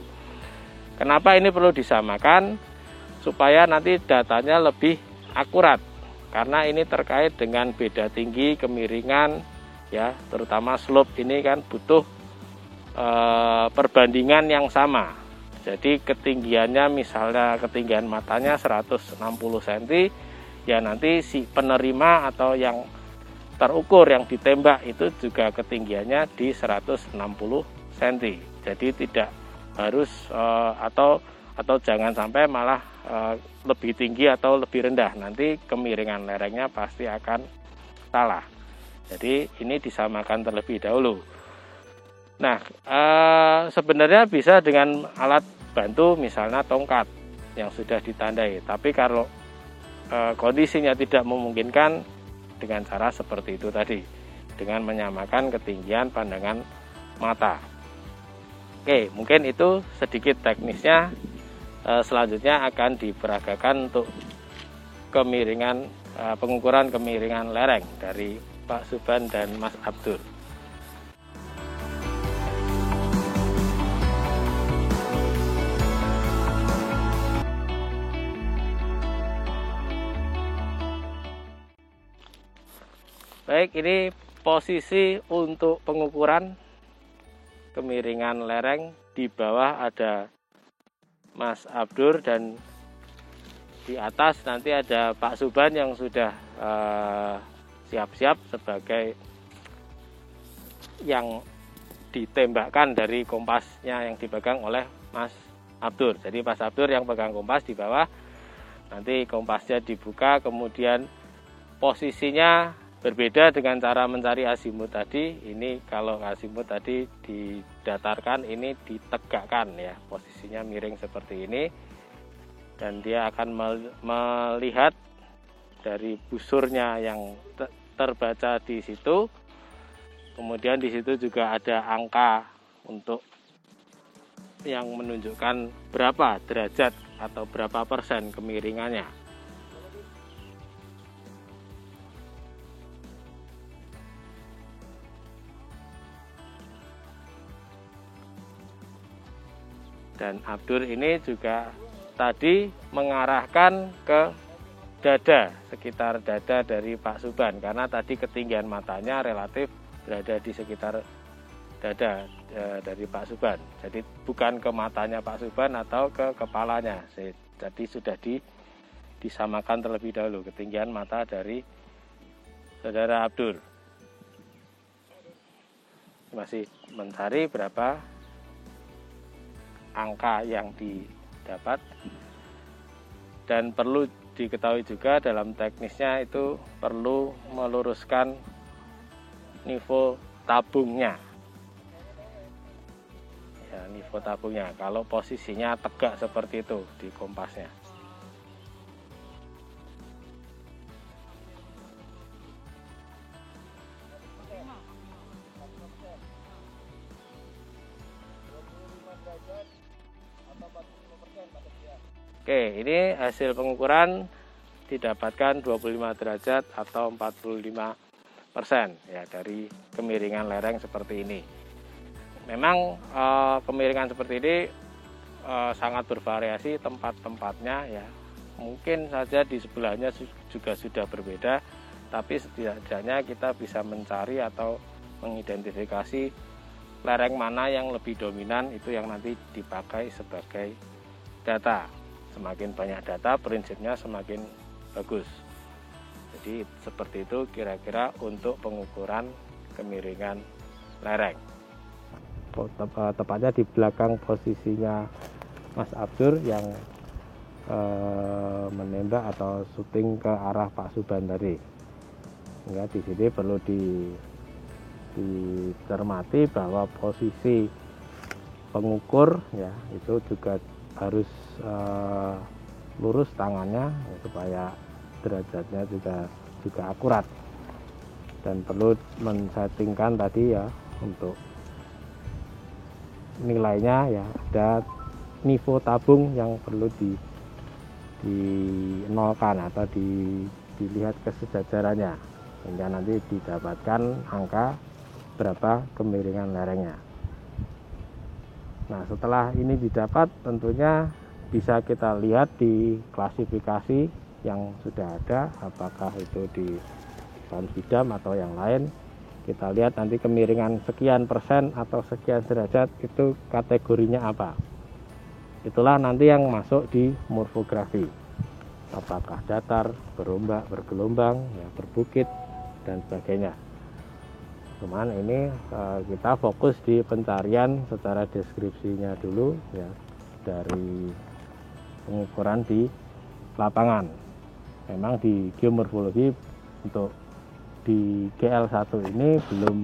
Kenapa ini perlu disamakan? Supaya nanti datanya lebih akurat. Karena ini terkait dengan beda tinggi, kemiringan, ya, terutama slope ini kan butuh perbandingan yang sama. Jadi ketinggiannya misalnya ketinggian matanya 160 cm, ya nanti si penerima atau yang terukur yang ditembak itu juga ketinggiannya di 160 cm. Jadi tidak harus atau jangan sampai malah lebih tinggi atau lebih rendah. Nanti kemiringan lerengnya pasti akan salah. Jadi ini disamakan terlebih dahulu. Nah, sebenarnya bisa dengan alat bantu misalnya tongkat yang sudah ditandai. Tapi kalau kondisinya tidak memungkinkan, dengan cara seperti itu tadi, dengan menyamakan ketinggian pandangan mata. Oke, mungkin itu sedikit teknisnya. Selanjutnya akan diperagakan untuk kemiringan, pengukuran kemiringan lereng dari Pak Suban dan Mas Abdur. Baik, ini posisi untuk pengukuran kemiringan lereng. Di bawah ada Mas Abdur dan di atas nanti ada Pak Suban yang sudah siap-siap sebagai yang ditembakkan dari kompasnya yang dipegang oleh Mas Abdur. Jadi Mas Abdur yang pegang kompas di bawah, nanti kompasnya dibuka, kemudian posisinya berbeda dengan cara mencari azimut tadi. Ini kalau azimut tadi didatarkan, ini ditegakkan ya, posisinya miring seperti ini, dan dia akan melihat dari busurnya yang terbaca di situ. Kemudian di situ juga ada angka untuk yang menunjukkan berapa derajat atau berapa persen kemiringannya. Dan Abdur ini juga tadi mengarahkan ke dada, sekitar dada dari Pak Suban, karena tadi ketinggian matanya relatif berada di sekitar dada dari Pak Suban. Jadi bukan ke matanya Pak Suban atau ke kepalanya. Jadi sudah disamakan terlebih dahulu ketinggian mata dari saudara Abdur. Masih mencari berapa angka yang didapat, dan perlu diketahui juga dalam teknisnya itu perlu meluruskan nivo tabungnya ya, nivo tabungnya kalau posisinya tegak seperti itu di kompasnya. Oke, ini hasil pengukuran didapatkan 25 derajat atau 45% ya dari kemiringan lereng seperti ini. Memang kemiringan seperti ini sangat bervariasi tempat-tempatnya ya. Mungkin saja di sebelahnya juga sudah berbeda, tapi setidaknya kita bisa mencari atau mengidentifikasi lereng mana yang lebih dominan, itu yang nanti dipakai sebagai data. Semakin banyak data, prinsipnya semakin bagus. Jadi seperti itu kira-kira untuk pengukuran kemiringan lereng. Tepatnya di belakang posisinya Mas Abdur yang menembak atau syuting ke arah Pak Suban tadi. Sehingga di sini perlu dicermati bahwa posisi pengukur ya itu juga harus lurus tangannya supaya derajatnya juga akurat, dan perlu men-settingkan tadi ya untuk nilainya ya, ada nivo tabung yang perlu dinolkan atau dilihat kesejajarannya, sehingga nanti didapatkan angka berapa kemiringan lerengnya. Nah, setelah ini didapat, tentunya bisa kita lihat di klasifikasi yang sudah ada, apakah itu di Bidam atau yang lain. Kita lihat nanti kemiringan sekian persen atau sekian derajat itu kategorinya apa. Itulah nanti yang masuk di morfografi. Apakah datar, berombak, bergelombang, ya, berbukit, dan sebagainya. Cuman ini kita fokus di pencarian secara deskripsinya dulu ya, dari pengukuran di lapangan. Memang di geomorfologi untuk di GL1 ini belum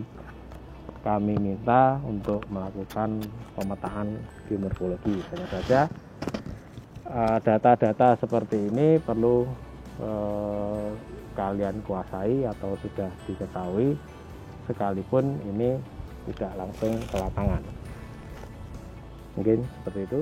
kami minta untuk melakukan pemetaan geomorfologi. Hanya saja data-data seperti ini perlu kalian kuasai atau sudah diketahui, sekalipun ini tidak langsung ke lapangan. Mungkin seperti itu.